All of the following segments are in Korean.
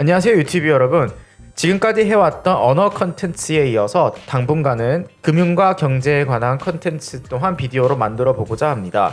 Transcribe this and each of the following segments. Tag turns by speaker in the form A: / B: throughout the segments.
A: 안녕하세요 유튜브 여러분. 지금까지 해왔던 언어 컨텐츠에 이어서 당분간은 금융과 경제에 관한 컨텐츠 또한 비디오로 만들어 보고자 합니다.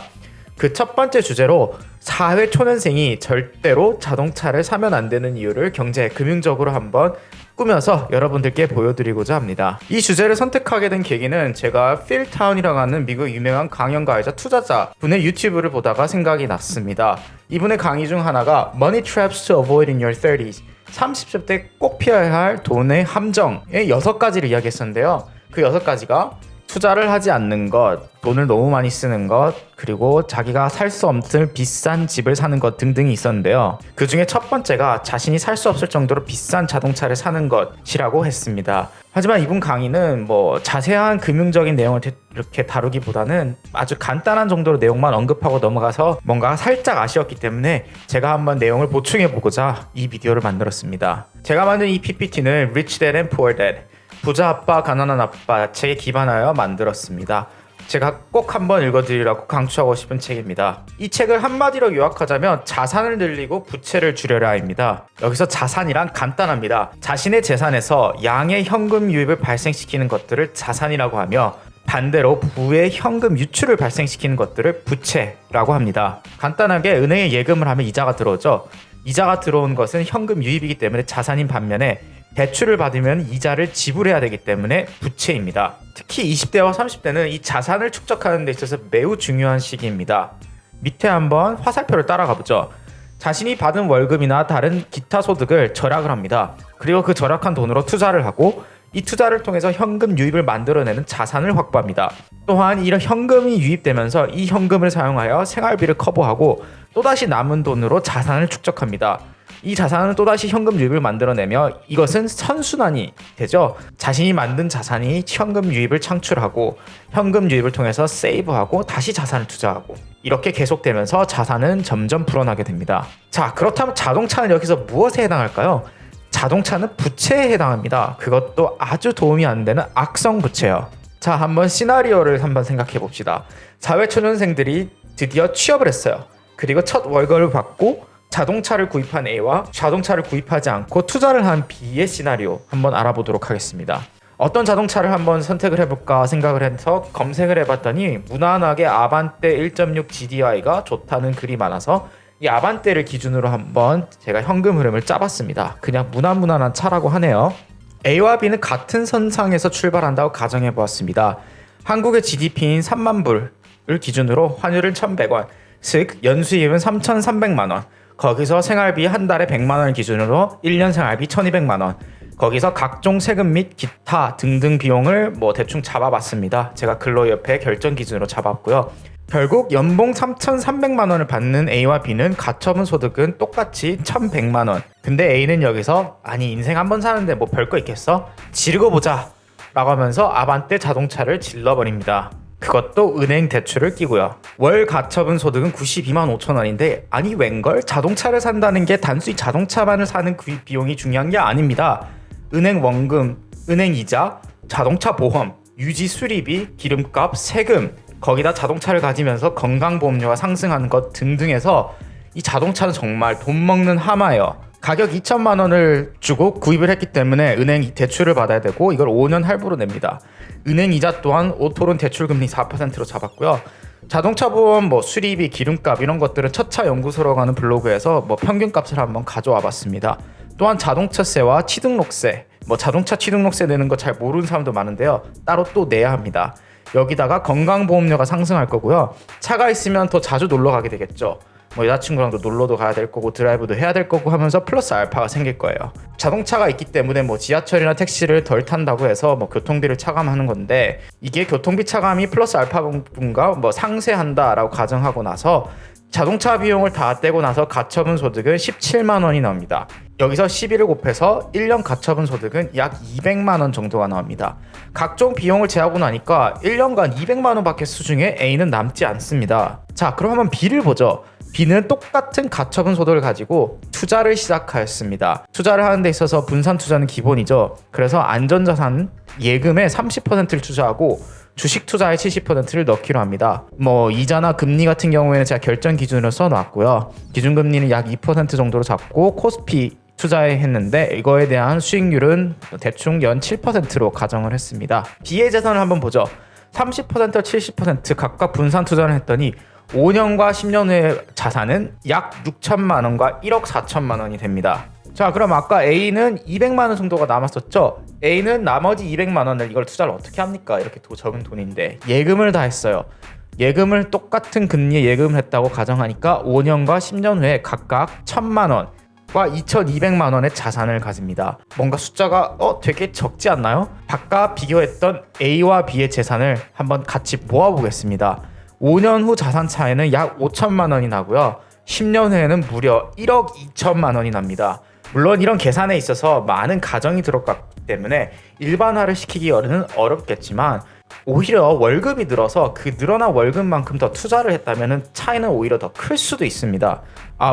A: 그 첫 번째 주제로 사회 초년생이 절대로 자동차를 사면 안 되는 이유를 경제, 금융적으로 한번 꾸며서 여러분들께 보여드리고자 합니다. 이 주제를 선택하게 된 계기는 제가 필 타운이라고 하는 미국 유명한 강연가이자 투자자 분의 유튜브를 보다가 생각이 났습니다. 이분의 강의 중 하나가 Money Traps to Avoid in Your 30s 30세 때 꼭 피해야 할 돈의 함정의 6가지를 이야기했었는데요. 그 6가지가 투자를 하지 않는 것, 돈을 너무 많이 쓰는 것, 그리고 자기가 살 수 없는 비싼 집을 사는 것 등등이 있었는데요. 그 중에 첫 번째가 자신이 살 수 없을 정도로 비싼 자동차를 사는 것이라고 했습니다. 하지만 이분 강의는 자세한 금융적인 내용을 이렇게 다루기보다는 아주 간단한 정도로 내용만 언급하고 넘어가서 뭔가 살짝 아쉬웠기 때문에 제가 한번 내용을 보충해 보고자 이 비디오를 만들었습니다. 제가 만든 이 PPT는 Rich Dad and Poor Dad, 부자 아빠, 가난한 아빠 책에 기반하여 만들었습니다. 제가 꼭 한번 읽어드리라고 강추하고 싶은 책입니다. 이 책을 한마디로 요약하자면 자산을 늘리고 부채를 줄여라입니다. 여기서 자산이란 간단합니다. 자신의 재산에서 양의 현금 유입을 발생시키는 것들을 자산이라고 하며 반대로 부의 현금 유출을 발생시키는 것들을 부채라고 합니다. 간단하게 은행에 예금을 하면 이자가 들어오죠. 이자가 들어온 것은 현금 유입이기 때문에 자산인 반면에 대출을 받으면 이자를 지불해야 되기 때문에 부채입니다. 특히 20대와 30대는 이 자산을 축적하는 데 있어서 매우 중요한 시기입니다. 밑에 한번 화살표를 따라가 보죠. 자신이 받은 월급이나 다른 기타 소득을 절약을 합니다. 그리고 그 절약한 돈으로 투자를 하고 이 투자를 통해서 현금 유입을 만들어내는 자산을 확보합니다. 또한 이런 현금이 유입되면서 이 현금을 사용하여 생활비를 커버하고 또다시 남은 돈으로 자산을 축적합니다. 이 자산은 또다시 현금 유입을 만들어내며 이것은 선순환이 되죠. 자신이 만든 자산이 현금 유입을 창출하고 현금 유입을 통해서 세이브하고 다시 자산을 투자하고 이렇게 계속되면서 자산은 점점 불어나게 됩니다. 자, 그렇다면 자동차는 여기서 무엇에 해당할까요? 자동차는 부채에 해당합니다. 그것도 아주 도움이 안 되는 악성 부채요. 자, 한번 시나리오를 한번 생각해 봅시다. 사회초년생들이 드디어 취업을 했어요. 그리고 첫 월급을 받고 자동차를 구입한 A와 자동차를 구입하지 않고 투자를 한 B의 시나리오 한번 알아보도록 하겠습니다. 어떤 자동차를 한번 선택을 해볼까 생각을 해서 검색을 해봤더니 무난하게 아반떼 1.6 GDI가 좋다는 글이 많아서 이 아반떼를 기준으로 한번 제가 현금 흐름을 짜봤습니다. 그냥 무난무난한 차라고 하네요. A와 B는 같은 선상에서 출발한다고 가정해보았습니다. 한국의 GDP인 3만 불을 기준으로 환율은 1,100원, 즉 연수입은 3,300만 원, 거기서 생활비 한 달에 100만 원 기준으로 1년 생활비 1,200만 원, 거기서 각종 세금 및 기타 등등 비용을 대충 잡아봤습니다. 제가 근로협회 결정 기준으로 잡았고요. 결국 연봉 3,300만 원을 받는 A와 B는 가처분 소득은 똑같이 1,100만 원. 근데 A는 여기서 아니 인생 한번 사는데 별거 있겠어? 지르고 보자 라고 하면서 아반떼 자동차를 질러버립니다. 그것도 은행 대출을 끼고요. 월 가처분 소득은 92만 5천 원인데 아니 웬걸? 자동차를 산다는 게 단순히 자동차만을 사는 구입 비용이 중요한 게 아닙니다. 은행 원금, 은행 이자, 자동차 보험, 유지 수리비, 기름값, 세금, 거기다 자동차를 가지면서 건강보험료가 상승하는 것 등등해서 이 자동차는 정말 돈 먹는 하마예요. 가격 2천만 원을 주고 구입을 했기 때문에 은행 대출을 받아야 되고 이걸 5년 할부로 냅니다. 은행 이자 또한 오토론 대출금리 4%로 잡았고요. 자동차 보험, 수리비, 기름값 이런 것들은 첫차 연구소라고 하는 블로그에서 평균값을 한번 가져와 봤습니다. 또한 자동차세와 취등록세, 자동차 취등록세 내는 거 잘 모르는 사람도 많은데요. 따로 또 내야 합니다. 여기다가 건강보험료가 상승할 거고요. 차가 있으면 더 자주 놀러 가게 되겠죠. 여자친구랑도 놀러도 가야 될 거고 드라이브도 해야 될 거고 하면서 플러스 알파가 생길 거예요. 자동차가 있기 때문에 지하철이나 택시를 덜 탄다고 해서 교통비를 차감하는 건데 이게 교통비 차감이 플러스 알파분과 상쇄한다라고 가정하고 나서 자동차 비용을 다 떼고 나서 가처분 소득은 17만 원이 나옵니다. 여기서 12를 곱해서 1년 가처분 소득은 약 200만 원 정도가 나옵니다. 각종 비용을 제하고 나니까 1년간 200만 원밖에 수중에 A는 남지 않습니다. 자, 그럼 한번 B를 보죠. B는 똑같은 가처분 소득을 가지고 투자를 시작하였습니다. 투자를 하는 데 있어서 분산 투자는 기본이죠. 그래서 안전자산 예금의 30%를 투자하고 주식 투자의 70%를 넣기로 합니다. 이자나 금리 같은 경우에는 제가 결정 기준으로 써놨고요. 기준금리는 약 2% 정도로 잡고 코스피 투자에 했는데 이거에 대한 수익률은 대충 연 7%로 가정을 했습니다. 비의 재산을 한번 보죠. 30%와 70% 각각 분산 투자를 했더니 5년과 10년 후의 자산은 약 6천만 원과 1억 4천만 원이 됩니다. 자, 그럼 아까 A는 200만 원 정도가 남았었죠. A는 나머지 200만 원을 이걸 투자를 어떻게 합니까? 이렇게 적은 돈인데 예금을 다 했어요. 예금을 똑같은 금리에 예금을 했다고 가정하니까 5년과 10년 후에 각각 1,000만 원과 2,200만 원의 자산을 가집니다. 뭔가 숫자가 되게 적지 않나요? 바깥 비교했던 A와 B의 재산을 한번 같이 모아보겠습니다. 5년 후 자산 차이는 약 5천만 원이 나고요. 10년 후에는 무려 1억 2천만 원이 납니다. 물론 이런 계산에 있어서 많은 가정이 들어갔기 때문에 일반화를 시키기는 어렵겠지만 오히려 월급이 늘어서 그 늘어난 월급만큼 더 투자를 했다면 차이는 오히려 더 클 수도 있습니다.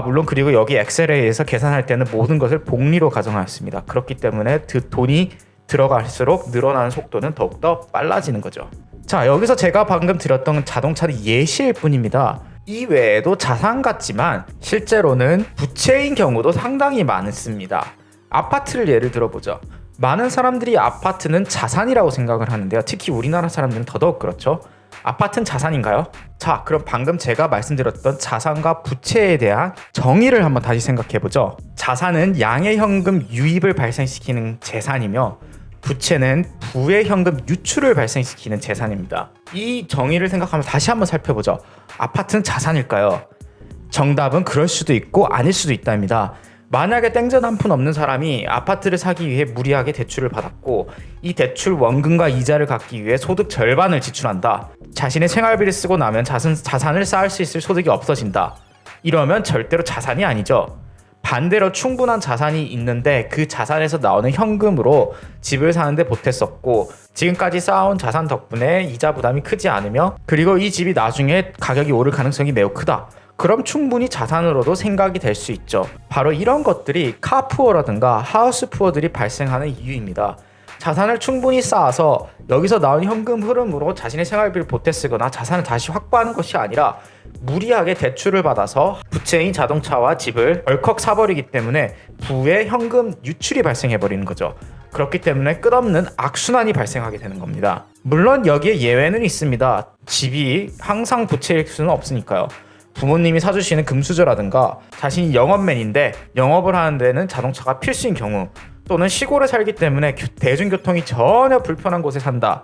A: 물론 그리고 여기 엑셀에 의해서 계산할 때는 모든 것을 복리로 가정하였습니다. 그렇기 때문에 그 돈이 들어갈수록 늘어나는 속도는 더욱더 빨라지는 거죠. 자, 여기서 제가 방금 드렸던 자동차는 예시일 뿐입니다. 이 외에도 자산 같지만 실제로는 부채인 경우도 상당히 많습니다. 아파트를 예를 들어보죠. 많은 사람들이 아파트는 자산이라고 생각을 하는데요. 특히 우리나라 사람들은 더더욱 그렇죠. 아파트는 자산인가요? 자, 그럼 방금 제가 말씀드렸던 자산과 부채에 대한 정의를 한번 다시 생각해보죠. 자산은 양의 현금 유입을 발생시키는 재산이며 부채는 부의 현금 유출을 발생시키는 재산입니다. 이 정의를 생각하면 다시 한번 살펴보죠. 아파트는 자산일까요? 정답은 그럴 수도 있고 아닐 수도 있답니다. 만약에 땡전 한 푼 없는 사람이 아파트를 사기 위해 무리하게 대출을 받았고 이 대출 원금과 이자를 갚기 위해 소득 절반을 지출한다. 자신의 생활비를 쓰고 나면 자산을 쌓을 수 있을 소득이 없어진다. 이러면 절대로 자산이 아니죠. 반대로 충분한 자산이 있는데 그 자산에서 나오는 현금으로 집을 사는데 보탰었고 지금까지 쌓아온 자산 덕분에 이자 부담이 크지 않으며 그리고 이 집이 나중에 가격이 오를 가능성이 매우 크다. 그럼 충분히 자산으로도 생각이 될 수 있죠. 바로 이런 것들이 카푸어라든가 하우스푸어들이 발생하는 이유입니다. 자산을 충분히 쌓아서 여기서 나온 현금 흐름으로 자신의 생활비를 보태 쓰거나 자산을 다시 확보하는 것이 아니라 무리하게 대출을 받아서 부채인 자동차와 집을 덜컥 사버리기 때문에 부의 현금 유출이 발생해버리는 거죠. 그렇기 때문에 끝없는 악순환이 발생하게 되는 겁니다. 물론 여기에 예외는 있습니다. 집이 항상 부채일 수는 없으니까요. 부모님이 사주시는 금수저라든가 자신이 영업맨인데 영업을 하는 데는 자동차가 필수인 경우 또는 시골에 살기 때문에 대중교통이 전혀 불편한 곳에 산다.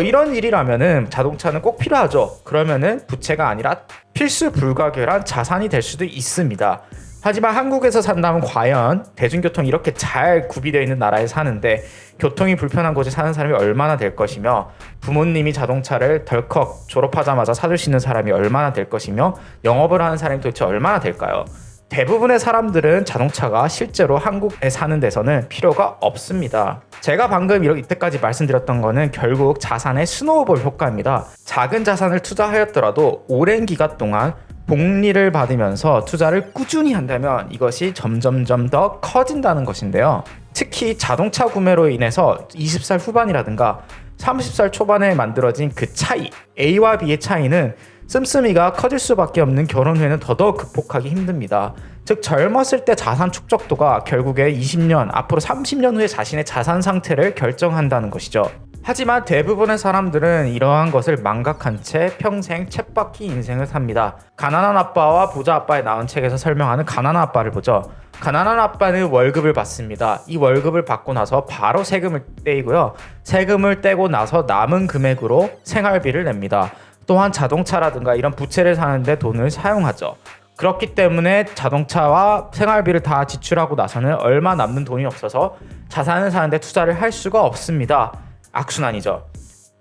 A: 이런 일이라면은 자동차는 꼭 필요하죠. 그러면은 부채가 아니라 필수 불가결한 자산이 될 수도 있습니다. 하지만 한국에서 산다면 과연 대중교통이 이렇게 잘 구비되어 있는 나라에 사는데 교통이 불편한 곳에 사는 사람이 얼마나 될 것이며 부모님이 자동차를 덜컥 졸업하자마자 사줄 수 있는 사람이 얼마나 될 것이며 영업을 하는 사람이 도대체 얼마나 될까요? 대부분의 사람들은 자동차가 실제로 한국에 사는 데서는 필요가 없습니다. 제가 방금 이때까지 말씀드렸던 거는 결국 자산의 스노우볼 효과입니다. 작은 자산을 투자하였더라도 오랜 기간 동안 복리를 받으면서 투자를 꾸준히 한다면 이것이 점점점 더 커진다는 것인데요. 특히 자동차 구매로 인해서 20살 후반이라든가 30살 초반에 만들어진 그 차이, A와 B의 차이는 씀씀이가 커질 수밖에 없는 결혼 후에는 더더욱 극복하기 힘듭니다. 즉 젊었을 때 자산 축적도가 결국에 20년, 앞으로 30년 후에 자신의 자산 상태를 결정한다는 것이죠. 하지만 대부분의 사람들은 이러한 것을 망각한 채 평생 쳇바퀴 인생을 삽니다. 가난한 아빠와 부자 아빠에 나온 책에서 설명하는 가난한 아빠를 보죠. 가난한 아빠는 월급을 받습니다. 이 월급을 받고 나서 바로 세금을 떼이고요. 세금을 떼고 나서 남은 금액으로 생활비를 냅니다. 또한 자동차라든가 이런 부채를 사는데 돈을 사용하죠. 그렇기 때문에 자동차와 생활비를 다 지출하고 나서는 얼마 남는 돈이 없어서 자산을 사는데 투자를 할 수가 없습니다. 악순환이죠.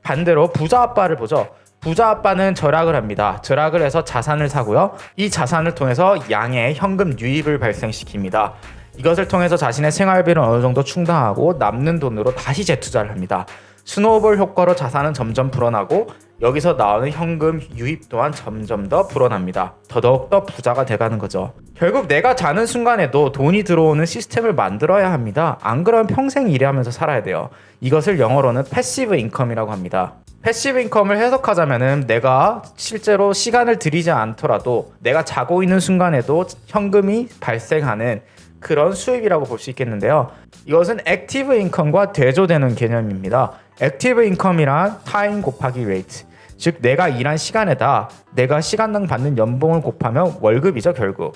A: 반대로 부자 아빠를 보죠. 부자 아빠는 절약을 합니다. 절약을 해서 자산을 사고요. 이 자산을 통해서 양의 현금 유입을 발생시킵니다. 이것을 통해서 자신의 생활비를 어느 정도 충당하고 남는 돈으로 다시 재투자를 합니다. 스노우볼 효과로 자산은 점점 불어나고 여기서 나오는 현금 유입 또한 점점 더 불어납니다. 더더욱 부자가 돼가는 거죠. 결국 내가 자는 순간에도 돈이 들어오는 시스템을 만들어야 합니다. 안 그러면 평생 일하면서 살아야 돼요. 이것을 영어로는 패시브 인컴이라고 합니다. 패시브 인컴을 해석하자면은 내가 실제로 시간을 들이지 않더라도 내가 자고 있는 순간에도 현금이 발생하는 그런 수입이라고 볼 수 있겠는데요. 이것은 액티브 인컴과 대조되는 개념입니다. 액티브 인컴이란 타임 곱하기 레이트, 즉 내가 일한 시간에다 내가 시간당 받는 연봉을 곱하면 월급이죠 결국.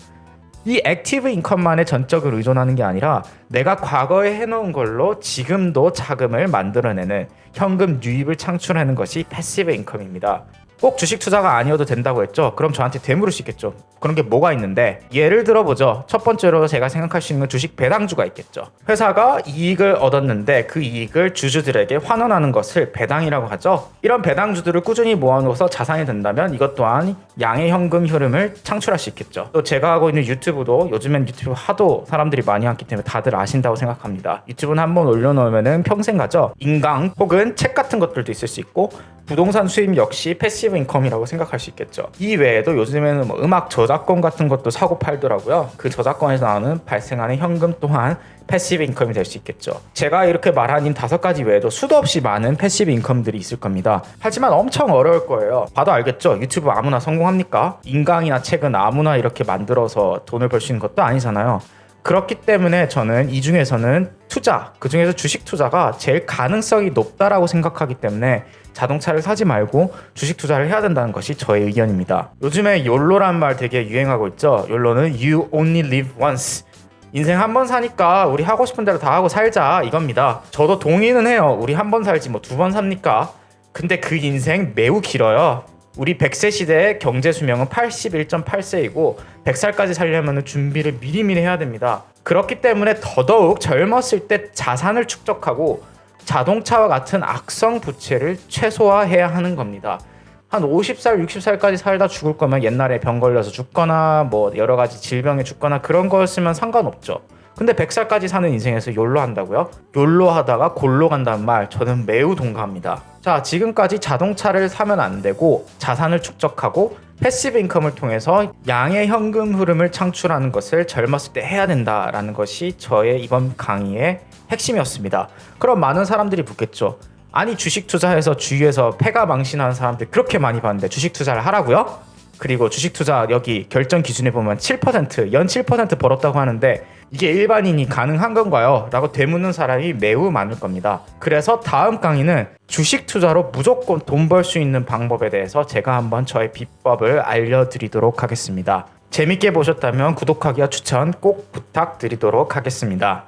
A: 이 액티브 인컴만에 전적으로 의존하는 게 아니라 내가 과거에 해놓은 걸로 지금도 자금을 만들어내는 현금 유입을 창출하는 것이 패시브 인컴입니다. 꼭 주식 투자가 아니어도 된다고 했죠. 그럼 저한테 되물을 수 있겠죠. 그런 게 뭐가 있는데, 예를 들어보죠. 첫 번째로 제가 생각할 수 있는 주식 배당주가 있겠죠. 회사가 이익을 얻었는데 그 이익을 주주들에게 환원하는 것을 배당이라고 하죠. 이런 배당주들을 꾸준히 모아놓아서 자산이 된다면 이것 또한 양의 현금 흐름을 창출할 수 있겠죠. 또 제가 하고 있는 유튜브도 요즘엔 유튜브 하도 사람들이 많이 하기 때문에 다들 아신다고 생각합니다. 유튜브는 한번 올려놓으면 평생 가죠. 인강 혹은 책 같은 것들도 있을 수 있고, 부동산 수입 역시 패시브 인컴이라고 생각할 수 있겠죠. 이 외에도 요즘에는 음악 저작권 같은 것도 사고 팔더라고요. 그 저작권에서 나오는 발생하는 현금 또한 패시브 인컴이 될 수 있겠죠. 제가 이렇게 말한 5가지 외에도 수도 없이 많은 패시브 인컴들이 있을 겁니다. 하지만 엄청 어려울 거예요. 봐도 알겠죠? 유튜브 아무나 성공합니까? 인강이나 책은 아무나 이렇게 만들어서 돈을 벌 수 있는 것도 아니잖아요. 그렇기 때문에 저는 이 중에서는 투자, 그 중에서 주식 투자가 제일 가능성이 높다라고 생각하기 때문에 자동차를 사지 말고 주식 투자를 해야 된다는 것이 저의 의견입니다. 요즘에 욜로란 말 되게 유행하고 있죠. 욜로는 You only live once. 인생 한 번 사니까 우리 하고 싶은 대로 다 하고 살자 이겁니다. 저도 동의는 해요. 우리 한 번 살지 뭐 2번 삽니까? 근데 그 인생 매우 길어요. 우리 100세 시대의 경제 수명은 81.8세이고 100살까지 살려면 준비를 미리미리 해야 됩니다. 그렇기 때문에 더더욱 젊었을 때 자산을 축적하고 자동차와 같은 악성 부채를 최소화해야 하는 겁니다. 한 50살, 60살까지 살다 죽을 거면 옛날에 병 걸려서 죽거나 뭐 여러 가지 질병에 죽거나 그런 거였으면 상관없죠. 근데 100살까지 사는 인생에서 욜로 한다고요? 욜로 하다가 골로 간다는 말 저는 매우 동감합니다. 자, 지금까지 자동차를 사면 안 되고 자산을 축적하고 패시브 인컴을 통해서 양의 현금 흐름을 창출하는 것을 젊었을 때 해야 된다라는 것이 저의 이번 강의의 핵심이었습니다. 그럼 많은 사람들이 묻겠죠. 아니 주식 투자해서 주위에서 패가 망신하는 사람들 그렇게 많이 봤는데 주식 투자를 하라고요? 그리고 주식 투자 여기 결정 기준에 보면 7%, 연 7% 벌었다고 하는데 이게 일반인이 가능한 건가요? 라고 되묻는 사람이 매우 많을 겁니다. 그래서 다음 강의는 주식 투자로 무조건 돈 벌 수 있는 방법에 대해서 제가 한번 저의 비법을 알려드리도록 하겠습니다. 재밌게 보셨다면 구독하기와 추천 꼭 부탁드리도록 하겠습니다.